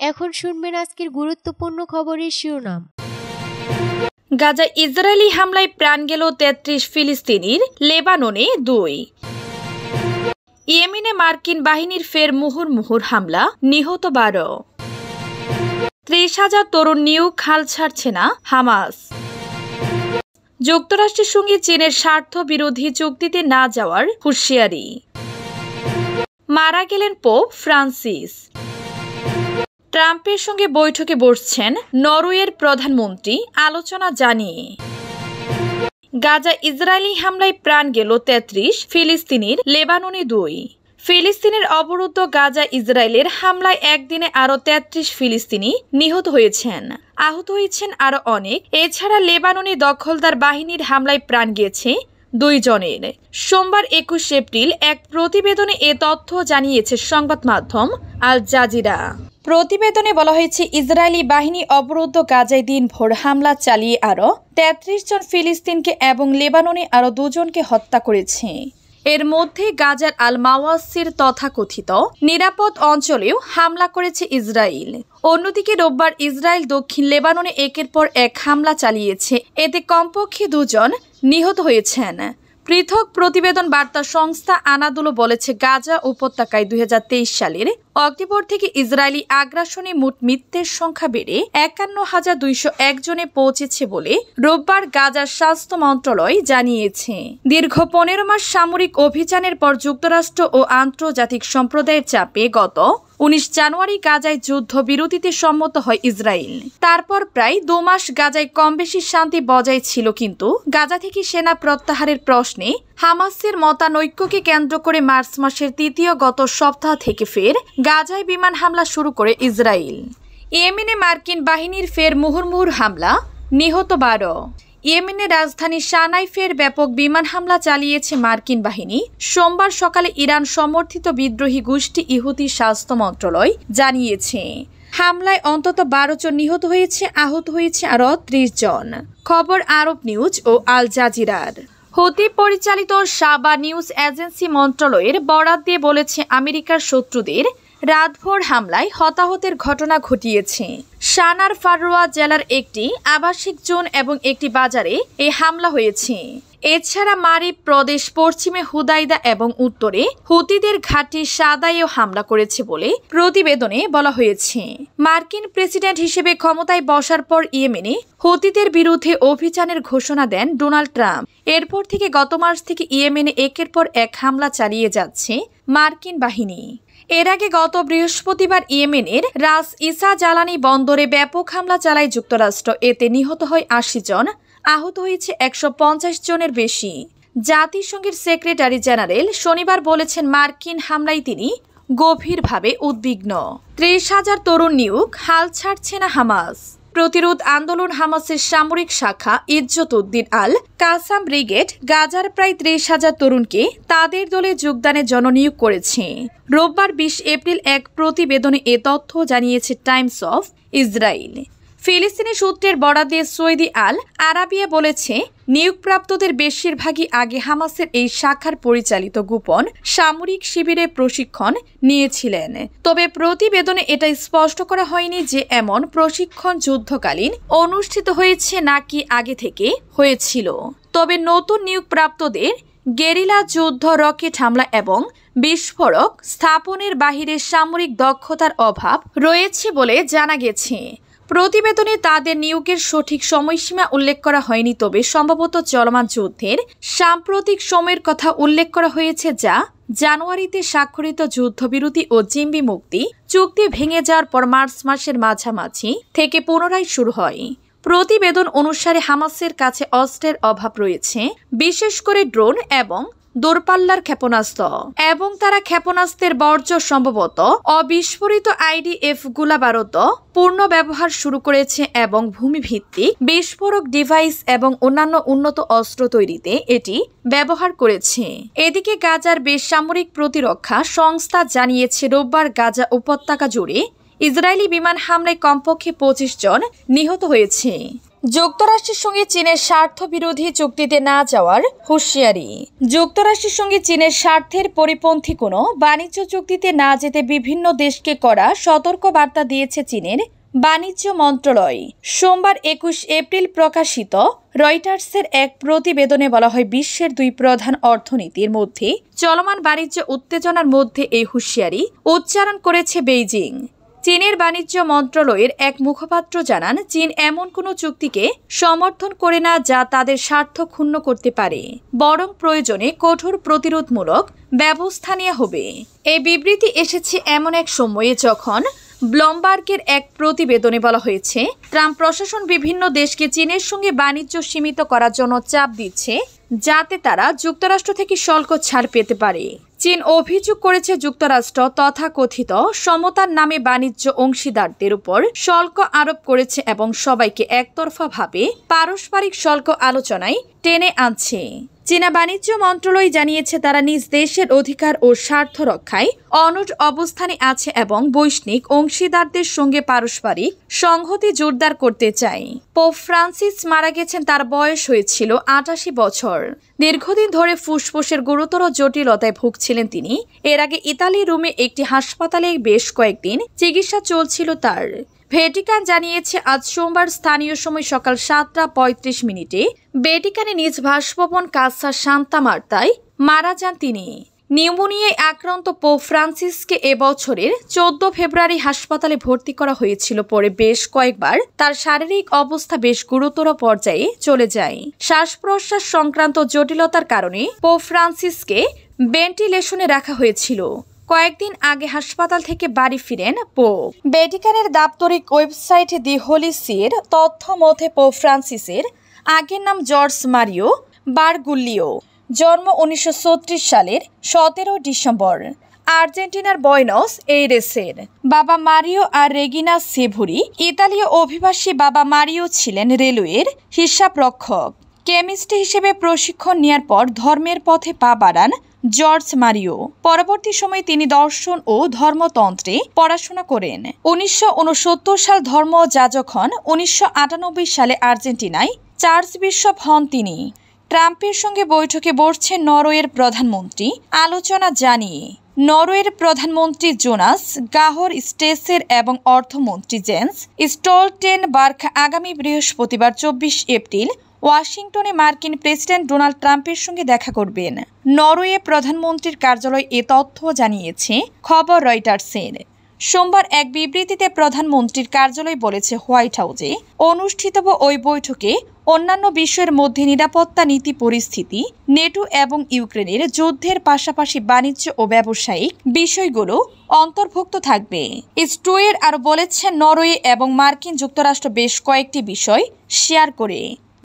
এখন শুনবেন আজকের গুরুত্বপূর্ণ খবরের শিরোনাম। গাজা ইসরায়েলি হামলায় প্রাণ গেল ৩৩ ফিলিস্তিনির, লেবাননে ২। ইয়েমেনে মার্কিন বাহিনীর ফের মুহুর্মুহুর হামলা, নিহত ১২। ৩০,০০০ তরুণ নিয়োগ, হাল ছাড়ছে না হামাস। যুক্তরাষ্ট্রের সঙ্গে চীনের স্বার্থ বিরোধী চুক্তিতে না যাওয়ার হুঁশিয়ারি। মারা গেলেন পোপ ফ্রান্সিস। ট্রাম্পের সঙ্গে বৈঠকে বসছেন নরওয়ের প্রধানমন্ত্রী, আলোচনা জানিয়ে। গাজা ইসরায়েলি হামলায় প্রাণ গেল ৩৩ ফিলিস্তিনির, লেবাননে ২। ফিলিস্তিনের অবরুদ্ধ গাজা ইসরায়েলের হামলায় একদিনে আরও ৩৩ ফিলিস্তিনি নিহত হয়েছেন, আহত হয়েছেন আরও অনেক। এছাড়া লেবাননে দখলদার বাহিনীর হামলায় প্রাণ গিয়েছে ২ জনের। সোমবার ২১ এপ্রিল এক প্রতিবেদনে এ তথ্য জানিয়েছে সংবাদ মাধ্যম আল জাজিরা। প্রতিবেদনে বলা হয়েছে, ইসরায়েলি বাহিনী অবরুদ্ধ গাজায় দিনভর হামলা চালিয়ে আরও ৩৩ জন ফিলিস্তিনকে এবং লেবাননে আরও ২ জনকে হত্যা করেছে। এর মধ্যে গাজার আল মাওয়াসির তথাকথিত নিরাপদ অঞ্চলেও হামলা করেছে ইসরায়েল। অন্যদিকে রোববার ইসরায়েল দক্ষিণ লেবাননে একের পর এক হামলা চালিয়েছে, এতে কমপক্ষে ২ জন নিহত হয়েছেন। পৃথক প্রতিবেদন বার্তা সংস্থা আনাদুলো বলেছে, গাজা উপত্যকায় ২০২৩ সালের অক্টোবর থেকে ইসরায়েলি আগ্রাসনে মোট মৃত্যুর সংখ্যা বেড়ে ৫১,২০১ জনে পৌঁছেছে বলে রোববার গাজার স্বাস্থ্য মন্ত্রণালয় জানিয়েছে। দীর্ঘ ১৫ মাস সামরিক অভিযানের পর যুক্তরাষ্ট্র ও আন্তর্জাতিক সম্প্রদায়ের চাপে গত ১৯ জানুয়ারি গাজায় যুদ্ধবিরতিতে সম্মত হয় ইসরায়েল। তারপর প্রায় ২ মাস গাজায় কমবেশি শান্তি বজায় ছিল, কিন্তু গাজা থেকে সেনা প্রত্যাহারের প্রশ্নে হামাসের মতানৈক্যকে কেন্দ্র করে মার্চ মাসের তৃতীয় গত সপ্তাহ থেকে ফের গাজায় বিমান হামলা শুরু করে ইসরায়েল। ইয়েমেনে মার্কিন বাহিনীর ফের মুহুর্মুহুর হামলা, নিহত ১২। ইয়েমেনের রাজধানী সানায় ফের ব্যাপক বিমান হামলা চালিয়েছে মার্কিন বাহিনী। সোমবার সকালে ইরান সমর্থিত বিদ্রোহী গোষ্ঠী ইহুদি স্বাস্থ্য মন্ত্রণালয় জানিয়েছে, হামলায় অন্তত ১২ জন নিহত হয়েছে, আহত হয়েছে আরও ৩০ জন। খবর আরব নিউজ ও আল জাজিরার। হুতি পরিচালিত সাবা নিউজ এজেন্সি মন্ত্রণালয়ের বরাত দিয়ে বলেছে, আমেরিকার শত্রুদের রাতভর হামলায় হতাহতের ঘটনা ঘটিয়েছে। সানার ফারোয়া জেলার একটি আবাসিক জোন এবং একটি বাজারে এই হামলা হয়েছে। এছাড়া মারিব প্রদেশ, পশ্চিমে হুদাইদা এবং উত্তরে হুতিদের ঘাঁটি সাদায়েও হামলা করেছে বলে প্রতিবেদনে বলা হয়েছে। মার্কিন প্রেসিডেন্ট হিসেবে ক্ষমতায় বসার পর ইয়েমেনে হুতিদের বিরুদ্ধে অভিযানের ঘোষণা দেন ডোনাল্ড ট্রাম্প। এরপর থেকে গত মাস থেকে ইয়েমেনে একের পর এক হামলা চালিয়ে যাচ্ছে মার্কিন বাহিনী। এর আগে গত বৃহস্পতিবার ইয়েমেনের রাস ইসা জ্বালানি বন্দরে ব্যাপক হামলা চালায় যুক্তরাষ্ট্র। এতে নিহত হয় ৮০ জন, আহত হয়েছে ১৫০ জনের বেশি। জাতিসংঘের সেক্রেটারি জেনারেল শনিবার বলেছেন, মার্কিন হামলায় তিনি গভীরভাবে উদ্বিগ্ন। ৩০,০০০ তরুণ নিয়োগ, হাল ছাড়ছে না হামাস। প্রতিরোধ আন্দোলন হামাসের সামরিক শাখা ইজ্জত উদ্দিন আল কাসাম ব্রিগেড গাজার প্রায় ৩০,০০০ তরুণকে তাদের দলে যোগদানের জন্য নিয়োগ করেছে। রোববার ২০ এপ্রিল এক প্রতিবেদনে এ তথ্য জানিয়েছে টাইমস অফ ইসরায়েল। ফিলিস্তিনি সূত্রের বরাত দিয়ে সৌদি আল আরাবিয়া বলেছে, নিয়োগপ্রাপ্তদের বেশিরভাগই আগে হামাসের এই শাখার পরিচালিত গোপন সামরিক শিবিরে প্রশিক্ষণ নিয়েছিলেন। তবে প্রতিবেদনে এটা স্পষ্ট করা হয়নি যে এমন প্রশিক্ষণ যুদ্ধকালীন অনুষ্ঠিত হয়েছে নাকি আগে থেকে হয়েছিল। তবে নতুন নিয়োগপ্রাপ্তদের গেরিলা যুদ্ধ, রকেট হামলা এবং বিস্ফোরক স্থাপনের বাহিরে সামরিক দক্ষতার অভাব রয়েছে বলে জানা গেছে। প্রতিবেদনে তাদের নিয়োগের সঠিক সময়সীমা উল্লেখ করা হয়নি, তবে সম্ভবত চলমান যুদ্ধের সাম্প্রতিক সময়ের কথা উল্লেখ করা হয়েছে, যা জানুয়ারিতে স্বাক্ষরিত যুদ্ধবিরতি ও জিম্মি মুক্তি চুক্তি ভেঙে যাওয়ার পর মার্চ মাসের মাঝামাঝি থেকে পুনরায় শুরু হয়। প্রতিবেদন অনুসারে হামাসের কাছে অস্ত্রের অভাব রয়েছে, বিশেষ করে ড্রোন এবং দূরপাল্লার ক্ষেপণাস্ত্র, এবং তারা ক্ষেপণাস্ত্রের বর্জ্য সম্ভবত অবিস্ফোরিত আইডিএফ গোলাবারুদ পূর্ণ ব্যবহার শুরু করেছে এবং ভূমিভিত্তিক বিস্ফোরক ডিভাইস এবং অন্যান্য উন্নত অস্ত্র তৈরিতে এটি ব্যবহার করেছে। এদিকে গাজার বেসামরিক প্রতিরক্ষা সংস্থা জানিয়েছে, রোববার গাজা উপত্যকা জুড়ে ইসরায়েলি বিমান হামলায় কমপক্ষে ২৫ জন নিহত হয়েছে। যুক্তরাষ্ট্রের সঙ্গে চীনের স্বার্থ বিরোধী চুক্তিতে না যাওয়ার হুঁশিয়ারি। যুক্তরাষ্ট্রের সঙ্গে চীনের স্বার্থের পরিপন্থী কোনো বাণিজ্য চুক্তিতে না যেতে বিভিন্ন দেশকে কড়া সতর্ক বার্তা দিয়েছে চীনের বাণিজ্য মন্ত্রণালয়। সোমবার 21 এপ্রিল প্রকাশিত রয়টার্সের এক প্রতিবেদনে বলা হয়, বিশ্বের দুই প্রধান অর্থনীতির মধ্যে চলমান বাণিজ্য উত্তেজনার মধ্যে এই হুঁশিয়ারি উচ্চারণ করেছে বেইজিং। চীনের বাণিজ্য মন্ত্রণালয়ের এক মুখপাত্র জানান, চীন এমন কোনো চুক্তিকে সমর্থন করে না যা তাদের স্বার্থ ক্ষুণ্ণ করতে পারে, বরং প্রয়োজনে কঠোর প্রতিরোধমূলক ব্যবস্থা নেওয়া হবে। এই বিবৃতি এসেছে এমন এক সময়ে যখন ব্লুমবার্গের এক প্রতিবেদনে বলা হয়েছে, ট্রাম্প প্রশাসন বিভিন্ন দেশকে চীনের সঙ্গে বাণিজ্য সীমিত করার জন্য চাপ দিচ্ছে, যাতে তারা যুক্তরাষ্ট্র থেকে শুল্ক ছাড় পেতে পারে। চীন অভিযোগ করেছে যুক্তরাষ্ট্র তথাকথিত সমতার নামে বাণিজ্য অংশীদারদের উপর শুল্ক আরোপ করেছে এবং সবাইকে একতরফাভাবে পারস্পরিক শুল্ক আলোচনায় টেনে আনছে। চীনা বাণিজ্য মন্ত্রণালয় জানিয়েছে, তারা নিজ দেশের অধিকার ও স্বার্থ রক্ষায় অনড় অবস্থানে আছে এবং বৈশ্বিক অংশীদারদের সঙ্গে পারস্পরিক সংহতি জোরদার করতে চায়। পোপ ফ্রান্সিস মারা গেছেন, তার বয়স হয়েছিল 88 বছর। দীর্ঘদিন ধরে ফুসফুসের গুরুতর জটিলতায় ভুগছিলেন তিনি। এর আগে ইতালির রোমে একটি হাসপাতালে বেশ কয়েকদিন চিকিৎসা চলছিল তার। ভ্যাটিকান জানিয়েছে, আজ সোমবার স্থানীয় সময় সকাল 7:35 ভ্যাটিকানে নিজ বাসভবন কাসা সান্তা মার্তায় মারা যান তিনি। নিউমোনিয়ায় আক্রান্ত পোপ ফ্রান্সিসকে এবছরের 14 ফেব্রুয়ারি হাসপাতালে ভর্তি করা হয়েছিল। পরে বেশ কয়েকবার তার শারীরিক অবস্থা বেশ গুরুতর পর্যায়ে চলে যায়। শ্বাস প্রশ্বাস সংক্রান্ত জটিলতার কারণে পোপ ফ্রান্সিসকে ভেন্টিলেশনে রাখা হয়েছিল। কয়েকদিন আগে হাসপাতাল থেকে বাড়ি ফিরেন পোপ। ভ্যাটিকানের দাপ্তরিক ওয়েবসাইট দি হোলি সির তথ্য মতে পোপ ফ্রান্সিসের আগের নাম জর্জ মারিও বারগুলিও। জন্ম 1936 সালের 17 ডিসেম্বর আর্জেন্টিনার বয়নস এইরেসের। বাবা মারিও আর রেগিনা সেভুরি ইতালীয় অভিবাসী। বাবা মারিও ছিলেন রেলওয়ের হিসাবরক্ষক। কেমিস্ট্রি হিসেবে প্রশিক্ষণ নেওয়ার পর ধর্মের পথে পা বাড়ান জর্জ মারিও। পরবর্তী সময়ে তিনি দর্শন ও ধর্মতন্ত্রে পড়াশোনা করেন। 1969 সাল ধর্মযাজক হন। 1998 সালে আর্জেন্টিনায় চার্চ বিশপ হন তিনি। ট্রাম্পের সঙ্গে বৈঠকে বসছেন নরওয়ের প্রধানমন্ত্রী। আলোচনা জানিয়ে নরওয়ের প্রধানমন্ত্রী জোনাস গাহর স্টেসের এবং অর্থমন্ত্রী জেন্স স্টোলটেনবার্গ আগামী বৃহস্পতিবার 24 এপ্রিল ওয়াশিংটনে মার্কিন প্রেসিডেন্ট ডোনাল্ড ট্রাম্পের সঙ্গে দেখা করবেন। নরওয়ে প্রধানমন্ত্রীর কার্যালয় এ তথ্য জানিয়েছে খবর রয়টার্সের। সোমবার এক বিবৃতিতে প্রধানমন্ত্রীর কার্যালয় বলেছে, হোয়াইট হাউসে অনুষ্ঠিত ওই বৈঠকে অন্যান্য বিষয়ের মধ্যে নিরাপত্তা নীতি পরিস্থিতি, নেটো এবং ইউক্রেনের যুদ্ধের পাশাপাশি বাণিজ্য ও ব্যবসায়িক বিষয়গুলো অন্তর্ভুক্ত থাকবে। স্টোয়ের আরও বলেছেন, নরওয়ে এবং মার্কিন যুক্তরাষ্ট্র বেশ কয়েকটি বিষয় শেয়ার করে।